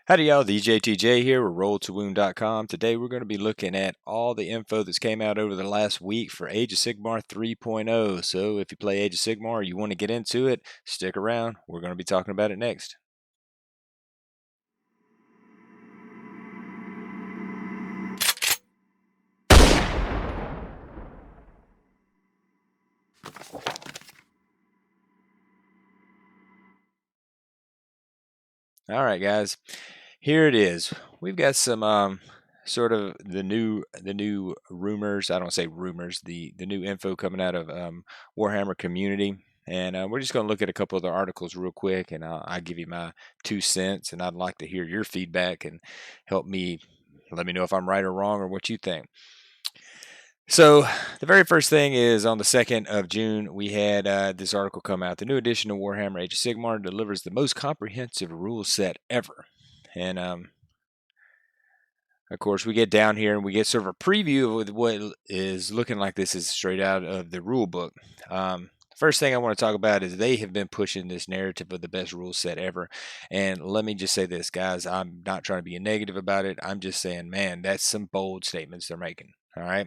Howdy y'all, TheJTJ here with RollToWound.com. Today we're going to be looking at all the info that's came out over the last week for Age of Sigmar 3.0. So if you play Age of Sigmar or you want to get into it, stick around. We're going to be talking about it next. All right, guys, here it is. We've got some sort of the new rumors. I don't say rumors. The new info coming out of Warhammer community. And we're just going to look at a couple of the articles real quick, and I'll give you my 2 cents. And I'd like to hear your feedback and help me let me know if I'm right or wrong or what you think. So the very first thing is on the 2nd of June, we had this article come out. The new edition of Warhammer Age of Sigmar delivers the most comprehensive rule set ever. And of course, we get down here and we get sort of a preview of what is looking like this is straight out of the rule book. First thing I want to talk about is they have been pushing this narrative of the best rule set ever. And let me just say this, guys, I'm not trying to be negative about it. I'm just saying, man, that's some bold statements they're making. All right.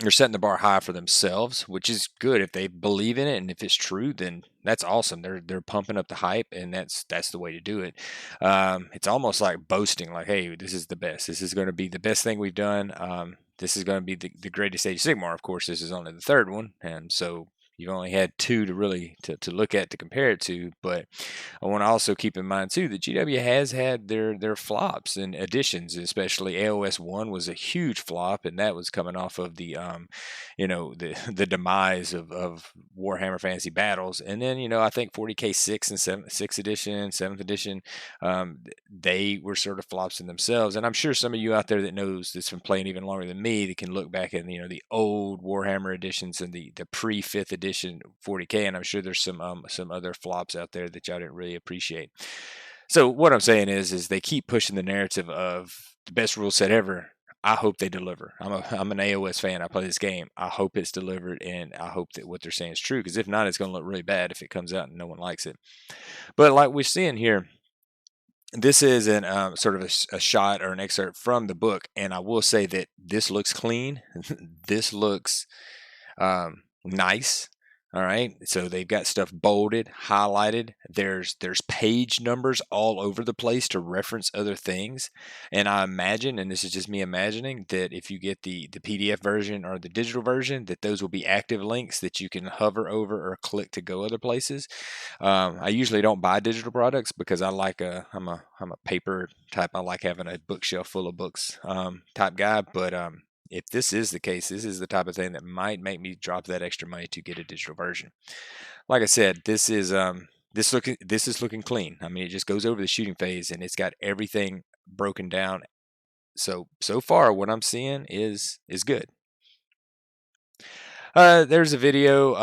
They're setting the bar high for themselves, which is good if they believe in it, and if it's true, then that's awesome. They're pumping up the hype, and that's the way to do it. It's almost like boasting, like, "Hey, this is the best. This is going to be the best thing we've done. This is going to be the greatest Age of Sigmar." Of course, this is only the third one, and so you've only had two to really to look at to compare it to. But I want to also keep in mind too that GW has had their flops and additions, especially AOS 1 was a huge flop, and that was coming off of the the demise of Warhammer Fantasy Battles. And then I think 40k 6 and 6th edition, 7th edition, they were sort of flops in themselves. And I'm sure some of you out there that knows that's been playing even longer than me that can look back at the old Warhammer editions and the pre 5th edition 40k, and I'm sure there's some other flops out there that y'all didn't really appreciate. So what I'm saying is they keep pushing the narrative of the best rule set ever. I hope they deliver. I'm an AOS fan. I play this game. I hope it's delivered, and I hope that what they're saying is true. Because if not, it's going to look really bad if it comes out and no one likes it. But like we're seeing here, this is an sort of a shot or an excerpt from the book, and I will say that this looks clean. This looks nice. All right, so they've got stuff bolded, highlighted. There's page numbers all over the place to reference other things. And I imagine, and this is just me imagining, that if you get the PDF version or the digital version, that those will be active links that you can hover over or click to go other places. I usually don't buy digital products because I'm a paper type. I like having a bookshelf full of books type guy. But if this is the case, this is the type of thing that might make me drop that extra money to get a digital version. Like I said, this is looking clean. I mean, it just goes over the shooting phase and it's got everything broken down. So far, what I'm seeing is good. There's a video.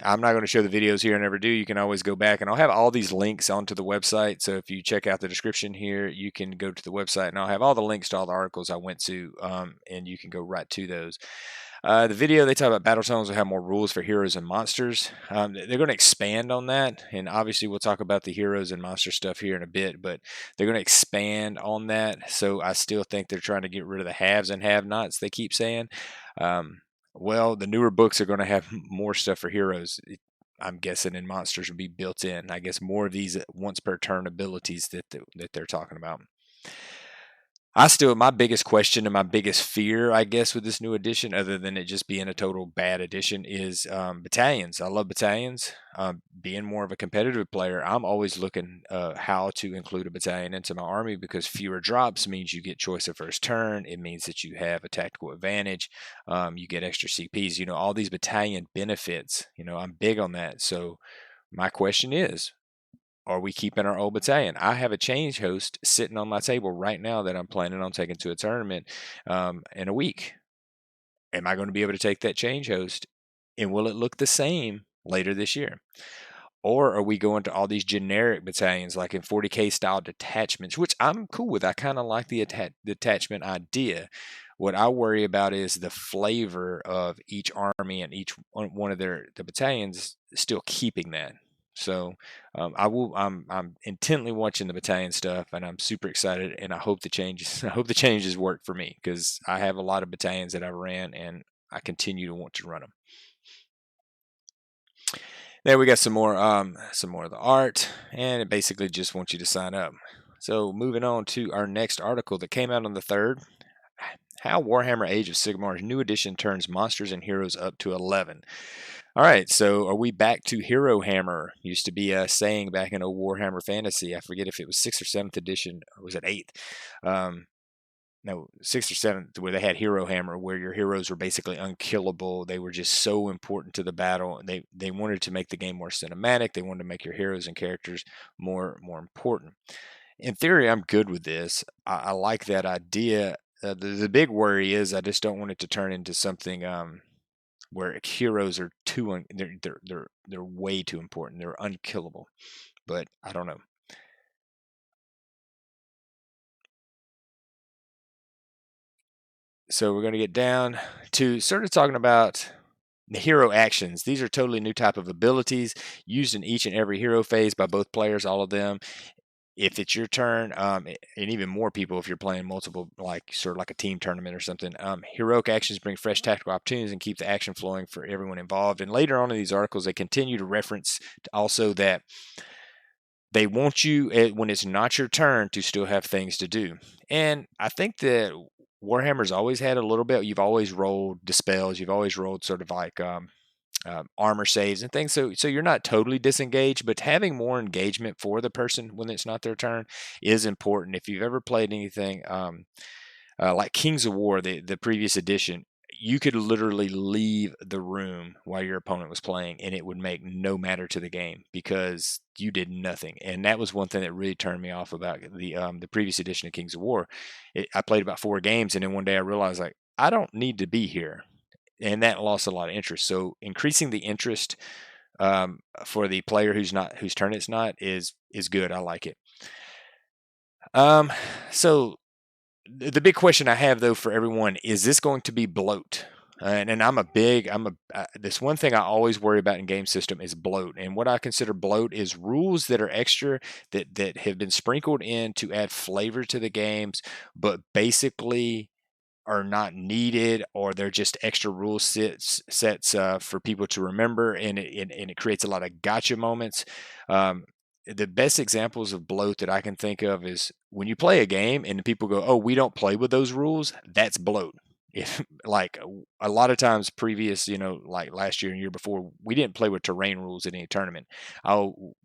I'm not going to show the videos here. I never do. You can always go back, and I'll have all these links onto the website. So if you check out the description here, you can go to the website, and I'll have all the links to all the articles I went to, and you can go right to those. The video, they talk about battle tones will have more rules for heroes and monsters. They're going to expand on that, and obviously we'll talk about the heroes and monster stuff here in a bit, but they're going to expand on that. So I still think they're trying to get rid of the haves and have-nots, they keep saying. Well, the newer books are going to have more stuff for heroes. I'm guessing, and monsters will be built in. I guess more of these once per turn abilities that they're talking about. My biggest question and my biggest fear, I guess, with this new edition, other than it just being a total bad edition, is battalions. I love battalions. Being more of a competitive player, I'm always looking how to include a battalion into my army because fewer drops means you get choice of first turn. It means that you have a tactical advantage. You get extra CPs. All these battalion benefits. I'm big on that. So my question is, are we keeping our old battalion? I have a change host sitting on my table right now that I'm planning on taking to a tournament in a week. Am I going to be able to take that change host, and will it look the same later this year? Or are we going to all these generic battalions like in 40k style detachments, which I'm cool with. I kind of like the detachment idea. What I worry about is the flavor of each army and each one of the battalions still keeping that. So I'm intently watching the battalion stuff, and I'm super excited. And I hope the changes I hope the changes work for me, because I have a lot of battalions that I ran, and I continue to want to run them. There we got some more of the art, and it basically just wants you to sign up. So moving on to our next article that came out on the 3rd. How Warhammer Age of Sigmar's new edition turns monsters and heroes up to 11. All right, so are we back to Hero Hammer? Used to be a saying back in old Warhammer Fantasy. I forget if it was 6th or 7th edition, or was it 8th? No, 6th or 7th, where they had Hero Hammer, where your heroes were basically unkillable. They were just so important to the battle. They wanted to make the game more cinematic. They wanted to make your heroes and characters more important. In theory, I'm good with this. I like that idea. The big worry is I just don't want it to turn into something where heroes are they're way too important. They're unkillable. But I don't know. So we're going to get down to sort of talking about the hero actions. These are totally new type of abilities used in each and every hero phase by both players, all of them. If it's your turn, and even more people if you're playing multiple, like sort of like a team tournament or something, heroic actions bring fresh tactical opportunities and keep the action flowing for everyone involved. And later on in these articles, they continue to reference also that they want you, when it's not your turn, to still have things to do. And I think that Warhammer's always had a little bit. You've always rolled dispels. You've always rolled sort of like armor saves and things. So you're not totally disengaged, but having more engagement for the person when it's not their turn is important. If you've ever played anything like Kings of War, the previous edition, you could literally leave the room while your opponent was playing, and it would make no matter to the game because you did nothing. And that was one thing that really turned me off about the previous edition of Kings of War. I played about 4 games, and then one day I realized, like, I don't need to be here, and that lost a lot of interest. So increasing the interest for the player whose turn it's not is good. I like it. So the big question I have though for everyone is this going to be bloat? And this one thing I always worry about in game system is bloat. And what I consider bloat is rules that are extra that have been sprinkled in to add flavor to the games, but basically are not needed, or they're just extra rule sets for people to remember, and it creates a lot of gotcha moments. The best examples of bloat that I can think of is when you play a game and people go, "Oh, we don't play with those rules." That's bloat. If like a lot of times previous, like last year and year before, we didn't play with terrain rules in any tournament.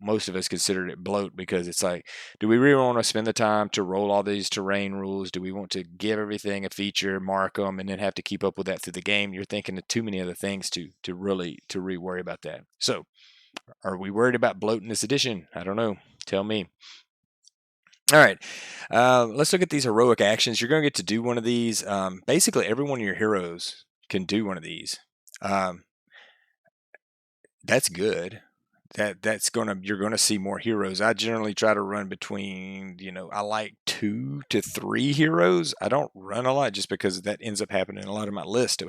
Most of us considered it bloat because it's like, do we really want to spend the time to roll all these terrain rules? Do we want to give everything a feature, mark them, and then have to keep up with that through the game? You're thinking of too many other things to really worry about that. So, are we worried about bloat in this edition? I don't know. Tell me. All right, let's look at these heroic actions. You're going to get to do one of these. Basically, every one of your heroes can do one of these. Um, that's good. You're gonna see more heroes. I generally try to run between, I like 2 to 3 heroes. I don't run a lot just because that ends up happening in a lot of my list.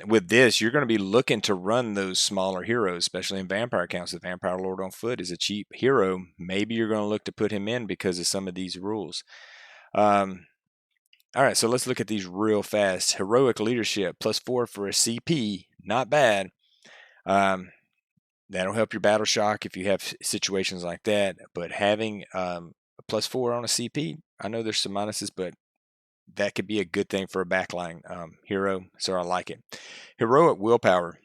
With this, you're going to be looking to run those smaller heroes, especially in vampire counts. The Vampire Lord on foot is a cheap hero. Maybe you're going to look to put him in because of some of these rules. All right, so let's look at these real fast. Heroic leadership +4 for a CP, not bad. That'll help your battle shock if you have situations like that. But having a +4 on a CP, I know there's some minuses, but that could be a good thing for a backline hero. So I like it. Heroic willpower.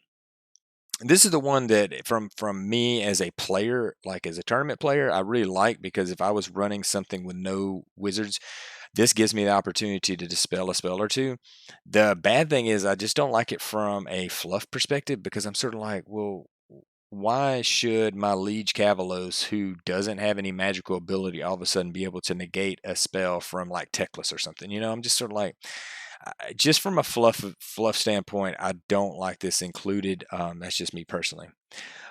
This is the one that from me as a player, like as a tournament player, I really like, because if I was running something with no wizards, this gives me the opportunity to dispel a spell or two. The bad thing is I just don't like it from a fluff perspective, because I'm sort of like, well, why should my Liege Cavalos, who doesn't have any magical ability, all of a sudden be able to negate a spell from like Teclis or something? I'm just sort of like, just from a fluff standpoint, I don't like this included. That's just me personally.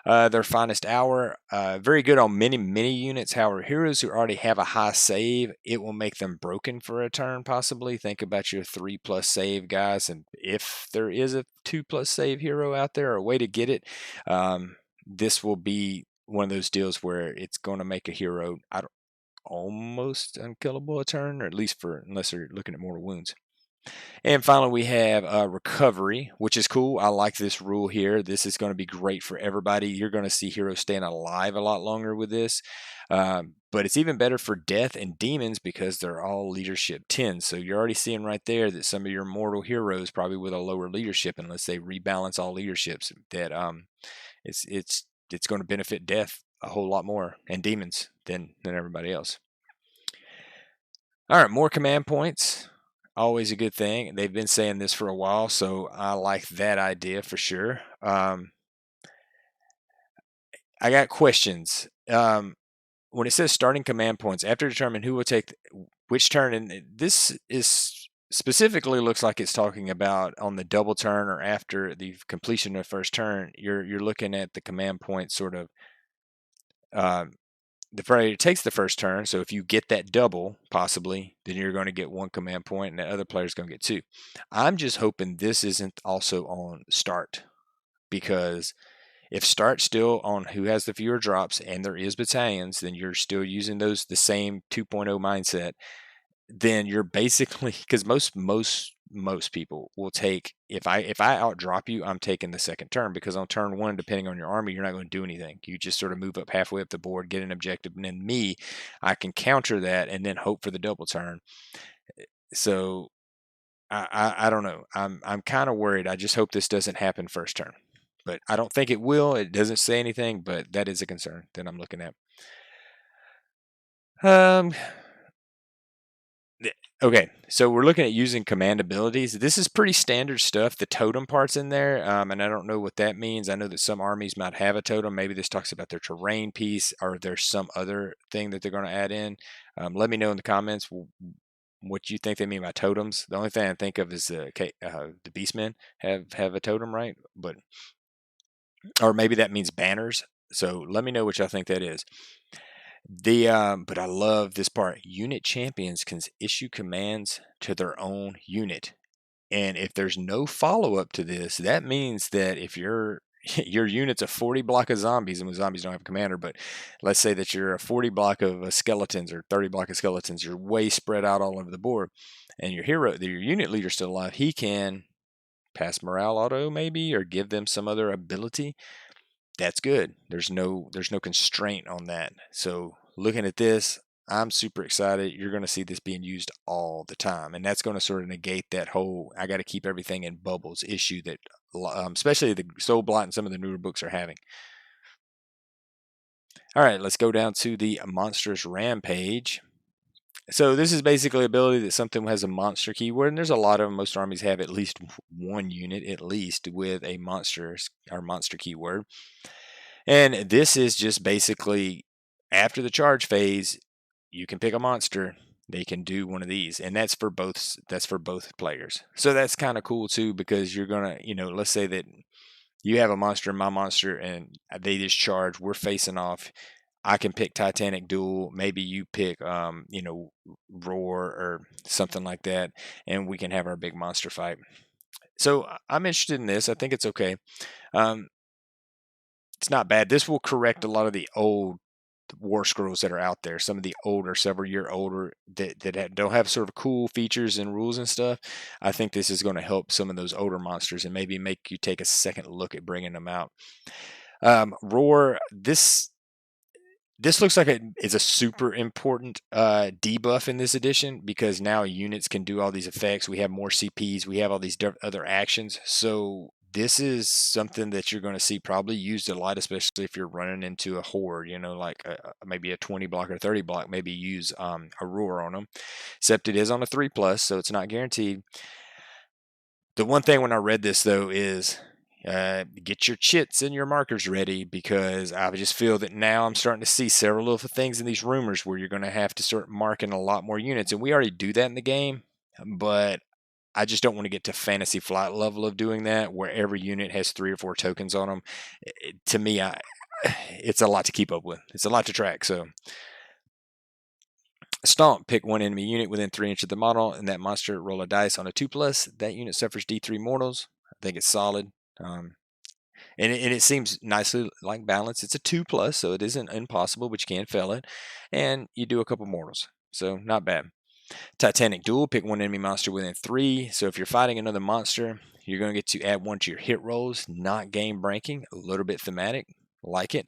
Their finest hour, very good on many units. However, heroes who already have a high save, it will make them broken for a turn possibly. Think about your 3+ save guys, and if there is a 2+ save hero out there, or a way to get it, this will be one of those deals where it's going to make a hero almost unkillable a turn, or at least unless they're looking at mortal wounds. And finally, we have recovery, which is cool. I like this rule here. This is going to be great for everybody. You're going to see heroes staying alive a lot longer with this. But it's even better for death and demons because they're all leadership 10. So you're already seeing right there that some of your mortal heroes, probably with a lower leadership, unless they rebalance all leaderships, that it's going to benefit death a whole lot more and demons than everybody else. All right, more command points. Always a good thing. They've been saying this for a while, so I like that idea for sure. I got questions. When it says starting command points, after determine who will take which turn, and this is specifically looks like it's talking about on the double turn or after the completion of the first turn, you're looking at the command point sort of. The player takes the first turn, so if you get that double, possibly, then you're going to get 1 command point, and the other player's going to get 2. I'm just hoping this isn't also on start, because if start's still on who has the fewer drops, and there is battalions, then you're still using the same 2.0 mindset. Then you're basically, because most people will take, if I outdrop you, I'm taking the second turn, because on turn 1, depending on your army, you're not going to do anything. You just sort of move up halfway up the board, get an objective, and then I can counter that and then hope for the double turn. So I don't know. I'm kind of worried. I just hope this doesn't happen first turn, but I don't think it will. It doesn't say anything, but that is a concern that I'm looking at. Okay, so we're looking at using command abilities. This is pretty standard stuff. The totem part's in there, and I don't know what that means. I know that some armies might have a totem. Maybe this talks about their terrain piece, or there's some other thing that they're going to add in. Let me know in the comments what you think they mean by totems. The only thing I think of is the Beastmen have a totem, right? Or maybe that means banners. So let me know what y'all think that is. But I love this part. Unit champions can issue commands to their own unit. And if there's no follow-up to this, that means that if your unit's a 40 block of zombies, and zombies don't have a commander, but let's say that you're a 40 block of skeletons or 30 block of skeletons, you're way spread out all over the board, and your unit leader's still alive, he can pass morale auto maybe, or give them some other ability. That's good. There's no constraint on that. So looking at this, I'm super excited. You're going to see this being used all the time, and that's going to sort of negate that whole I got to keep everything in bubbles issue that especially the Soul Blight and some of the newer books are having. All right, let's go down to the monstrous Rampage. So this is basically ability that something has a monster keyword, and there's a lot of them. Most armies have at least one unit, at least, with a monster keyword. And this is just basically after the charge phase, you can pick a monster. They can do one of these, and that's for both. That's for both players. So that's kind of cool too, because you're gonna, let's say that you have a monster and my monster, and they just charge. We're facing off. I can pick Titanic Duel. Maybe you pick, Roar or something like that, and we can have our big monster fight. So I'm interested in this. I think it's okay. It's not bad. This will correct a lot of the old war scrolls that are out there. Some of the older, several year older that don't have sort of cool features and rules and stuff. I think this is going to help some of those older monsters and maybe make you take a second look at bringing them out. Roar. This looks like it is a super important debuff in this edition, because now units can do all these effects. We have more CPs. We have all these other actions. So this is something that you're going to see probably used a lot, especially if you're running into a horde, like maybe a 20 block or 30 block, maybe use a roar on them, except it is on a 3+, so it's not guaranteed. The one thing when I read this, though, is get your chits and your markers ready, because I just feel that now I'm starting to see several of the things in these rumors where you're going to have to start marking a lot more units, and we already do that in the game, but I just don't want to get to fantasy flight level of doing that, where every unit has 3 or 4 tokens on them. To me, it's a lot to keep up with. It's a lot to track. So Stomp, pick one enemy unit within 3 inches of the model, and that monster roll a dice on a 2+. That unit suffers D3 mortals. I think it's solid. and it seems nicely like balanced. It's a 2+, so it isn't impossible, but you can fail it. And you do a couple mortals, so not bad. Titanic Duel, pick one enemy monster within 3. So if you're fighting another monster, you're going to get to add 1 to your hit rolls. Not game breaking, a little bit thematic. Like it.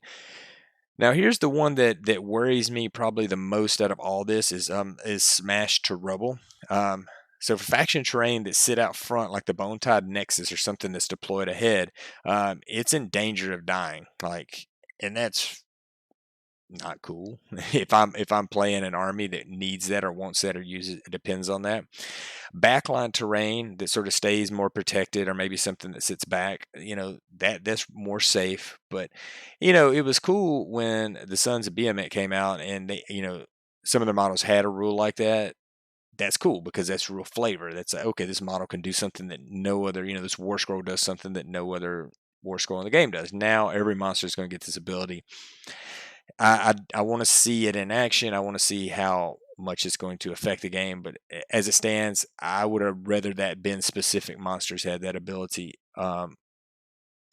Now here's the one that worries me probably the most out of all this is Smash to Rubble. So for faction terrain that sit out front like the Bone Tide Nexus or something that's deployed ahead, it's in danger of dying. And that's not cool. If I'm playing an army that needs that or wants that or uses it, depends on that. Backline terrain that sort of stays more protected, or maybe something that sits back, that's more safe. But it was cool when the Sons of Behemoth came out, and they, some of the models had a rule like that. That's cool because that's real flavor. That's like, okay, this model can do something that no other, this War Scroll does something that no other War Scroll in the game does. Now every monster is going to get this ability. I want to see it in action. I want to see how much it's going to affect the game. But as it stands, I would have rather that been specific monsters had that ability,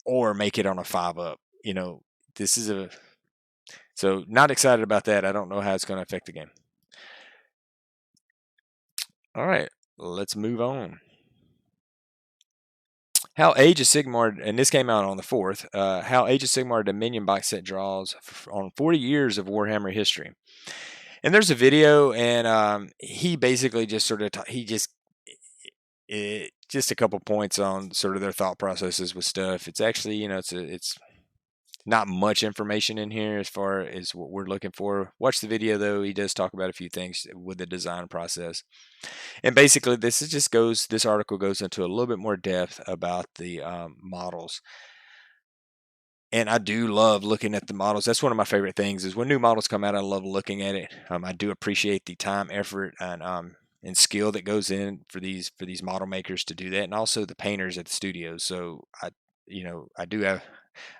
or make it on a 5+. This is so not excited about that. I don't know how it's going to affect the game. All right, let's move on. How Age of Sigmar, and this came out on the 4th, how Age of Sigmar Dominion box set draws on 40 years of Warhammer history. And there's a video, and he basically just sort of just a couple points on sort of their thought processes with stuff. It's actually, it's not much information in here as far as what we're looking for. Watch the video though. He does talk about a few things with the design process. And basically this article goes into a little bit more depth about the models. And I do love looking at the models. That's one of my favorite things is when new models come out, I love looking at it. I do appreciate the time, effort, and skill that goes in for these model makers to do that, and also the painters at the studios. So I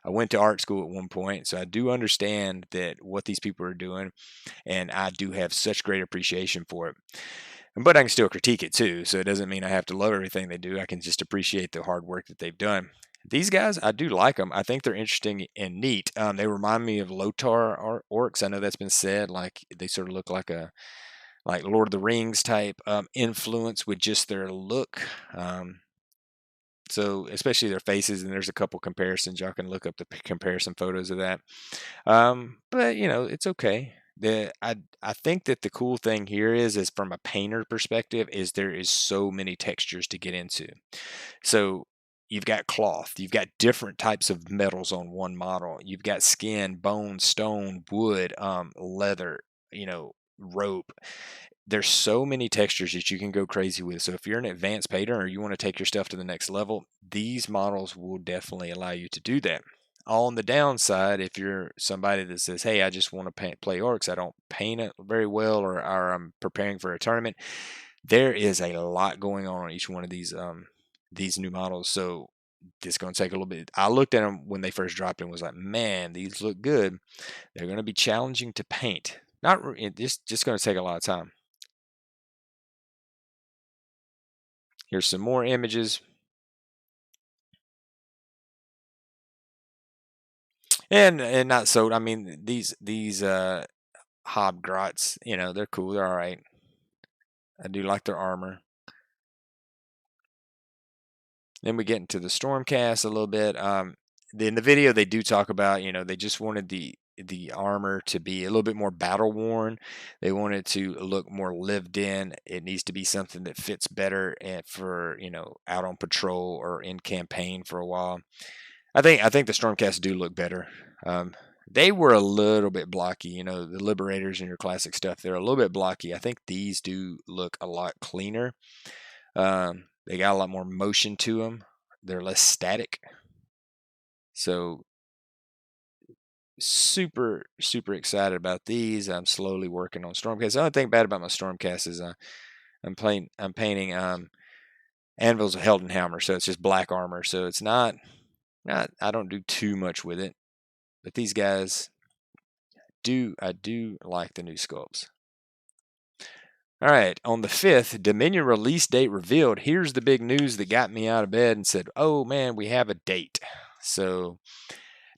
went to art school at one point, so I do understand that what these people are doing, and I do have such great appreciation for it. But I can still critique it too, so it doesn't mean I have to love everything they do. I can just appreciate the hard work that they've done. These guys, I do like them. I think they're interesting and neat. They remind me of Lotar orcs. I know that's been said. Like they sort of look like Lord of the Rings type influence with just their look. So especially their faces, and there's a couple comparisons. Y'all can look up the comparison photos of that. But it's okay. I think that the cool thing here is from a painter perspective, is there is so many textures to get into. So you've got cloth, you've got different types of metals on one model. You've got skin, bone, stone, wood, leather, rope. There's so many textures that you can go crazy with. So if you're an advanced painter or you want to take your stuff to the next level, these models will definitely allow you to do that. On the downside, if you're somebody that says, hey, I just want to play orcs, I don't paint it very well, or I'm preparing for a tournament, there is a lot going on each one of these new models. So it's going to take a little bit. I looked at them when they first dropped and was like, man, these look good. They're going to be challenging to paint. It's just going to take a lot of time. Here's some more images. And not so, I mean, these Hobgrots, they're cool. They're all right. I do like their armor. Then we get into the Stormcast a little bit. In the video, they do talk about, they just wanted the armor to be a little bit more battle worn. They wanted to look more lived in. It needs to be something that fits better for out on patrol or in campaign for a while. I think the Stormcasts do look better. They were a little bit blocky, the Liberators and your classic stuff. They're a little bit blocky. I think these do look a lot cleaner. They got a lot more motion to them. They're less static. So super, super excited about these. I'm slowly working on Stormcast. The only thing bad about my Stormcast is I'm painting Anvils of Heldenhammer, so it's just black armor. So it's not I don't do too much with it. But these guys I do like the new sculpts. All right, on the 5th, Dominion release date revealed. Here's the big news that got me out of bed and said, oh man, we have a date. So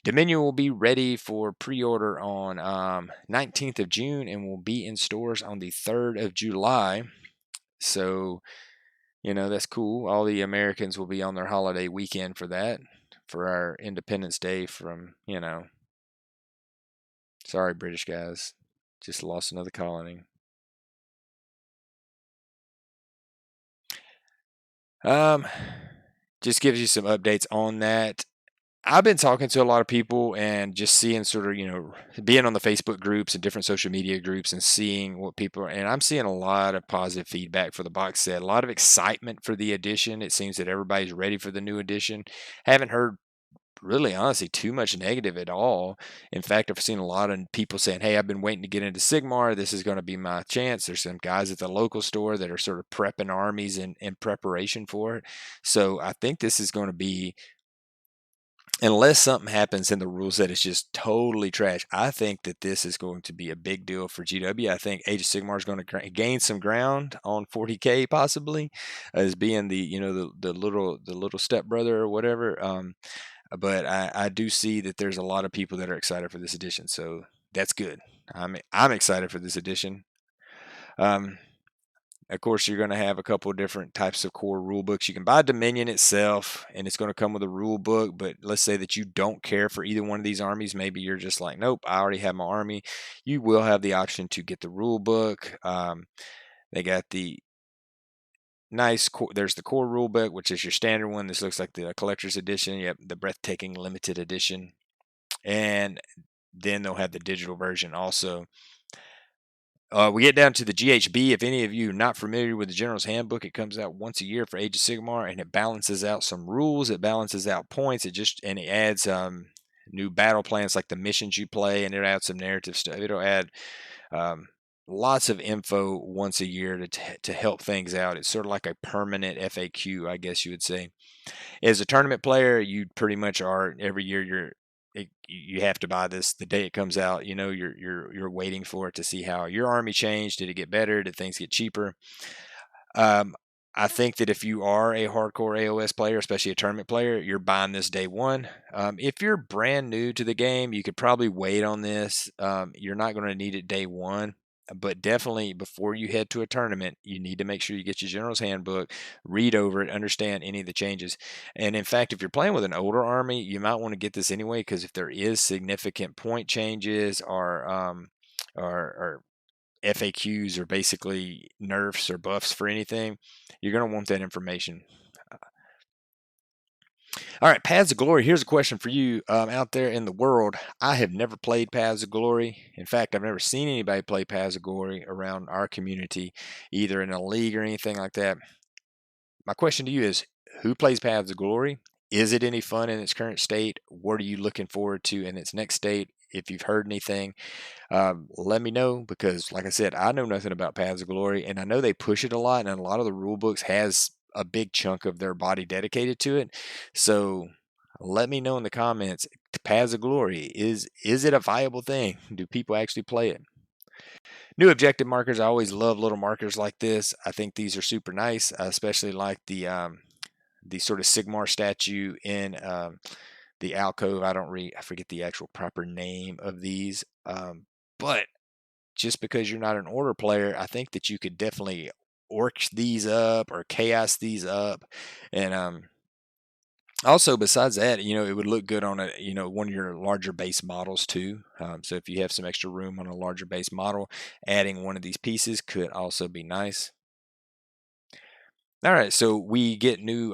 Dominion will be ready for pre-order on 19th of June and will be in stores on the 3rd of July. So, that's cool. All the Americans will be on their holiday weekend for that, for our Independence Day from, sorry, British guys, just lost another colony. Just gives you some updates on that. I've been talking to a lot of people and just seeing sort of, being on the Facebook groups and different social media groups and seeing what people are, and I'm seeing a lot of positive feedback for the box set, a lot of excitement for the edition. It seems that everybody's ready for the new edition. Haven't heard really honestly too much negative at all. In fact, I've seen a lot of people saying, hey, I've been waiting to get into Sigmar. This is going to be my chance. There's some guys at the local store that are sort of prepping armies in preparation for it. So I think this is going to be, unless something happens in the rule set is just totally trash, I think that this is going to be a big deal for GW. I think Age of Sigmar is going to gain some ground on 40K possibly, as being the little stepbrother or whatever. But I do see that there's a lot of people that are excited for this edition, so that's good. I'm excited for this edition. Of course, you're going to have a couple of different types of core rule books. You can buy Dominion itself, and it's going to come with a rule book. But let's say that you don't care for either one of these armies. Maybe you're just like, nope, I already have my army. You will have the option to get the rule book. They got the nice core. There's the core rule book, which is your standard one. This looks like the collector's edition. You have the breathtaking limited edition, and then they'll have the digital version also. We get down to the GHB. If any of you are not familiar with the General's Handbook, it comes out once a year for Age of Sigmar, and it balances out some rules. It balances out points. It adds new battle plans like the missions you play, and it adds some narrative stuff. It'll add um, lots of info once a year to help things out. It's sort of like a permanent FAQ, I guess you would say. As a tournament player, you pretty much are every year. You have to buy this the day it comes out. You're waiting for it to see how your army changed. Did it get better? Did things get cheaper? Um, I think that if you are a hardcore AOS player, especially a tournament player, you're buying this day one. If you're brand new to the game, you could probably wait on this. You're not going to need it day one, but definitely before you head to a tournament, you need to make sure you get your General's Handbook, read over it, understand any of the changes. And in fact, if you're playing with an older army, you might want to get this anyway, because if there is significant point changes or FAQs or basically nerfs or buffs for anything, you're going to want that information. All right, Paths of Glory. Here's a question for you out there in the world. I have never played Paths of Glory. In fact, I've never seen anybody play Paths of Glory around our community, either in a league or anything like that. My question to you is, who plays Paths of Glory? Is it any fun in its current state? What are you looking forward to in its next state? If you've heard anything, let me know, because like I said, I know nothing about Paths of Glory, and I know they push it a lot, and a lot of the rule books has a big chunk of their body dedicated to it. So let me know in the comments, Paths of Glory, is it a viable thing? Do people actually play it? New objective markers. I always love little markers like this. I think these are super nice. I especially like the sort of Sigmar statue in the alcove. I forget the actual proper name of these, but just because you're not an order player, I think that you could definitely orc these up or chaos these up. And also, besides that, it would look good on one of your larger base models too. So if you have some extra room on a larger base model, adding one of these pieces could also be nice. All right, so we get new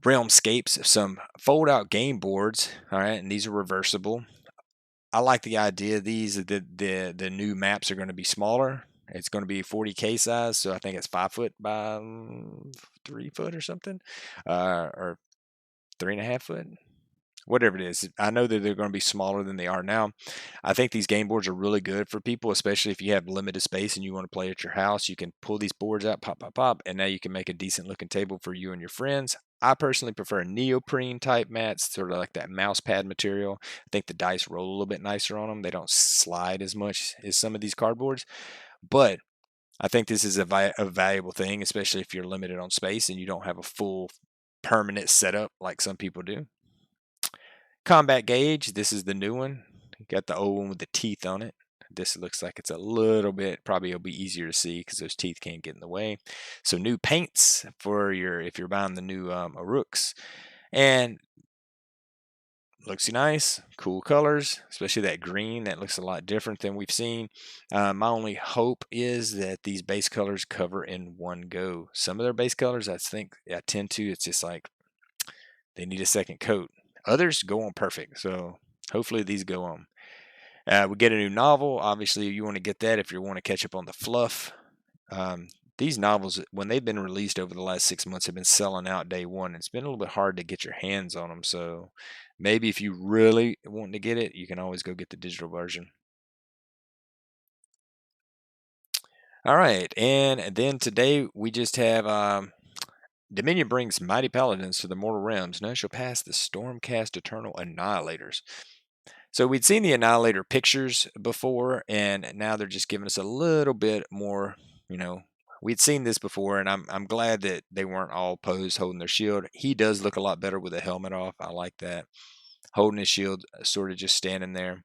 Realmscapes, some fold out game boards. All right, and these are reversible. I like the idea of these. The new maps are going to be smaller. It's going to be 40K size, so I think it's 5 foot by 3 foot or something, or 3.5 foot, whatever it is. I know that they're going to be smaller than they are now. I think these game boards are really good for people, especially if you have limited space and you want to play at your house. You can pull these boards out, pop, pop, pop, and now you can make a decent looking table for you and your friends. I personally prefer neoprene type mats, sort of like that mouse pad material. I think the dice roll a little bit nicer on them. They don't slide as much as some of these cardboards, but I think this is a valuable thing, especially if you're limited on space and you don't have a full permanent setup like some people do. Combat gauge, this is the new one. Got the old one with the teeth on it. This looks like it's a little bit, probably it'll be easier to see because those teeth can't get in the way. So new paints for if you're buying the new Aruks. And looks nice, cool colors, especially that green. That looks a lot different than we've seen. My only hope is that these base colors cover in one go. Some of their base colors, I tend to, it's just like they need a second coat. Others go on perfect, so hopefully these go on. We get a new novel. Obviously, you want to get that if you want to catch up on the fluff. Um, these novels, when they've been released over the last 6 months, have been selling out day one. It's been a little bit hard to get your hands on them. So maybe if you really want to get it, you can always go get the digital version. All right. And then today we just have Dominion brings mighty paladins to the mortal realms. None shall pass the Stormcast eternal annihilators. So we'd seen the Annihilator pictures before, and now they're just giving us a little bit more, you know. We'd seen this before, and I'm glad that they weren't all posed holding their shield. He does look a lot better with the helmet off. I like that. Holding his shield, sort of just standing there.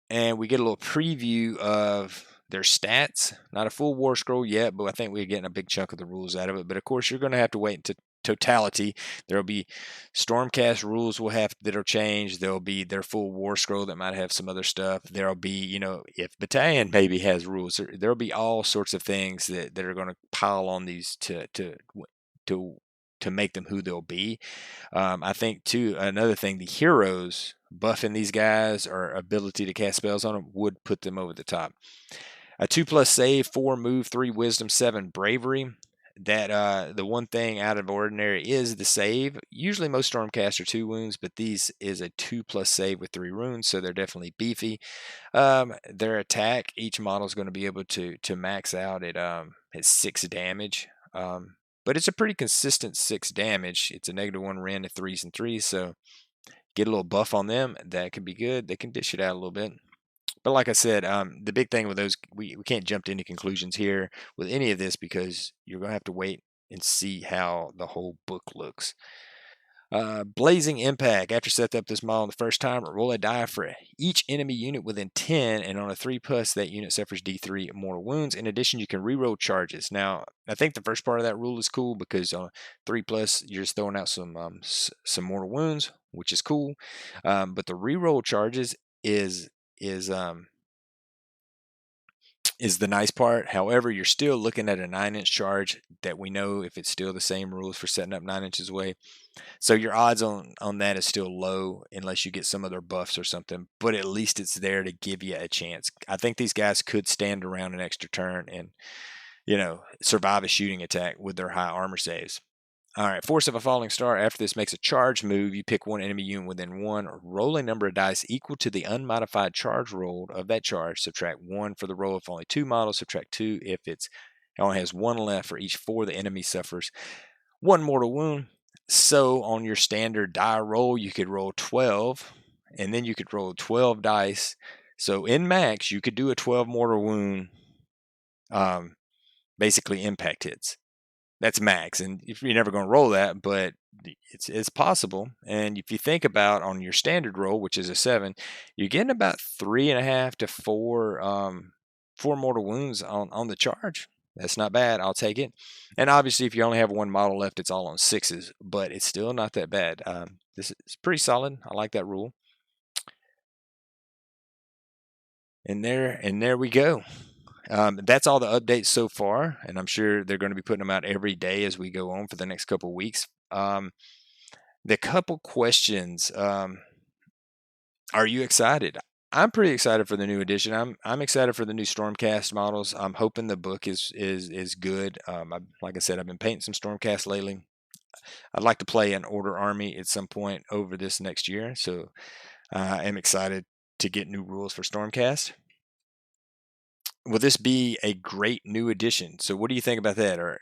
And we get a little preview of their stats. Not a full war scroll yet, but I think we're getting a big chunk of the rules out of it. But of course, you're going to have to wait until totality. There'll be Stormcast rules that'll change. There'll be their full war scroll that might have some other stuff. There'll be, if Battalion maybe has rules, there'll be all sorts of things that are going to pile on these to make them who they'll be. I think too, another thing, the heroes buffing these guys or ability to cast spells on them would put them over the top. A 2+ save, 4 move, 3 wisdom, 7 bravery. That the one thing out of ordinary is the save. Usually most Stormcast are 2 wounds, but these is a 2+ save with 3 runes, so they're definitely beefy. Their attack, each model is going to be able to max out at 6 damage. But it's a pretty consistent 6 damage. It's a -1 Ren at 3s and 3s, so get a little buff on them. That could be good. They can dish it out a little bit. But like I said, the big thing with those, we can't jump to any conclusions here with any of this because you're going to have to wait and see how the whole book looks. Blazing Impact. After setting up this model the first time, roll a die for each enemy unit within 10, and on a 3+, that unit suffers D3 mortal wounds. In addition, you can reroll charges. Now, I think the first part of that rule is cool because on 3+, you're just throwing out some mortal wounds, which is cool. But the reroll charges is the nice part. However, you're still looking at a 9-inch charge that we know if it's still the same rules for setting up 9 inches away. So your odds on that is still low unless you get some other buffs or something, but at least it's there to give you a chance. I think these guys could stand around an extra turn and, survive a shooting attack with their high armor saves. All right, Force of a Falling Star. After this makes a charge move, you pick one enemy unit within 1, roll a number of dice equal to the unmodified charge rolled of that charge. Subtract 1 for the roll if only 2 models. Subtract 2 if it only has 1 left for each 4 the enemy suffers 1 mortal wound. So on your standard die roll, you could roll 12, and then you could roll 12 dice. So in max, you could do a 12 mortal wound, basically impact hits. That's max, and if you're never going to roll that, but it's possible. And if you think about on your standard roll, which is a 7, you're getting about 3.5 to 4 mortal wounds on the charge. That's not bad. I'll take it. And obviously, if you only have 1 model left, it's all on 6s, but it's still not that bad. This is pretty solid. I like that rule. And there we go. That's all the updates so far, and I'm sure they're going to be putting them out every day as we go on for the next couple of weeks. The couple questions: are you excited? I'm pretty excited for the new edition. I'm excited for the new Stormcast models. I'm hoping the book is good. Like I said, I've been painting some Stormcast lately. I'd like to play an Order army at some point over this next year, so I am excited to get new rules for Stormcast. Will this be a great new addition? So what do you think about that? Or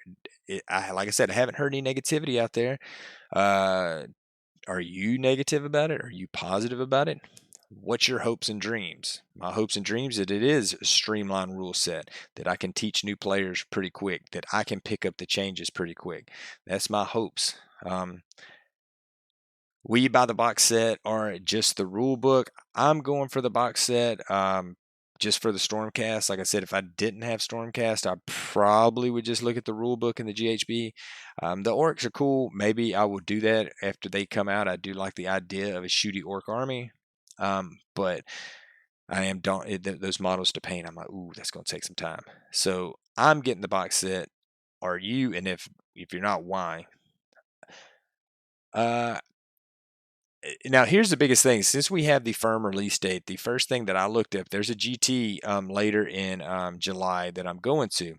like I said, I haven't heard any negativity out there. Are you negative about it? Are you positive about it? What's your hopes and dreams? My hopes and dreams that it is a streamlined rule set, that I can teach new players pretty quick, that I can pick up the changes pretty quick. That's my hopes. Will you buy the box set or just the rule book? I'm going for the box set, just for the Stormcast. Like I said, if I didn't have Stormcast, I probably would just look at the rule book and the GHB. The orcs are cool. Maybe I will do that after they come out. I do like the idea of a shooty orc army, but I am those models to paint. I'm like, ooh, that's going to take some time. So I'm getting the box set. Are you? And if you're not, why? Uh, Now here's the biggest thing. Since we have the firm release date, the first thing that I looked up, there's a GT later in July that I'm going to,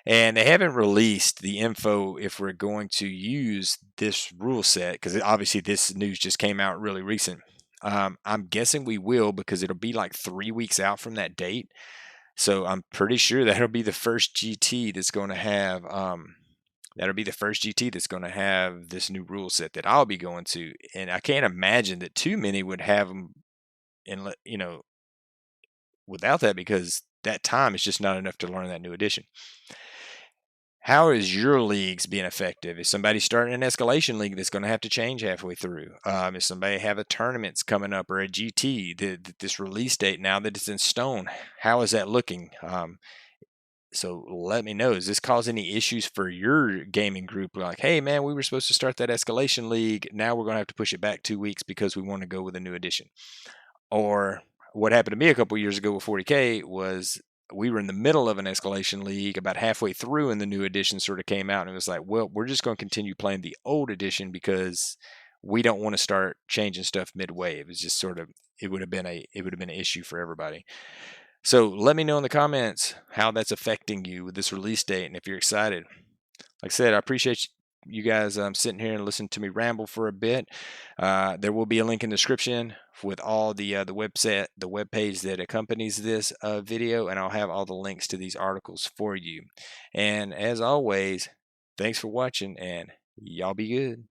and they haven't released the info if we're going to use this rule set, because obviously this news just came out really recent. I'm guessing we will, because it'll be like 3 weeks out from that date. So I'm pretty sure that'll be the first GT that's going to have this new rule set that I'll be going to, and I can't imagine that too many would have them in without that, because that time is just not enough to learn that new edition. How is your leagues being effective? Is somebody starting an escalation league that's going to have to change halfway through? If somebody have a tournaments coming up or a GT, this release date, now that it's in stone, how is that looking? So let me know. Does this cause any issues for your gaming group? Like, hey man, we were supposed to start that escalation league. Now we're going to have to push it back 2 weeks because we want to go with a new edition. Or what happened to me a couple years ago with 40K was we were in the middle of an escalation league about halfway through, and the new edition sort of came out, and it was like, well, we're just going to continue playing the old edition because we don't want to start changing stuff midway. It was just sort of, it would have been an issue for everybody. So let me know in the comments how that's affecting you with this release date, and if you're excited. Like I said, I appreciate you guys sitting here and listening to me ramble for a bit. There will be a link in the description with all the website, the web page that accompanies this video, and I'll have all the links to these articles for you. And as always, thanks for watching, and y'all be good.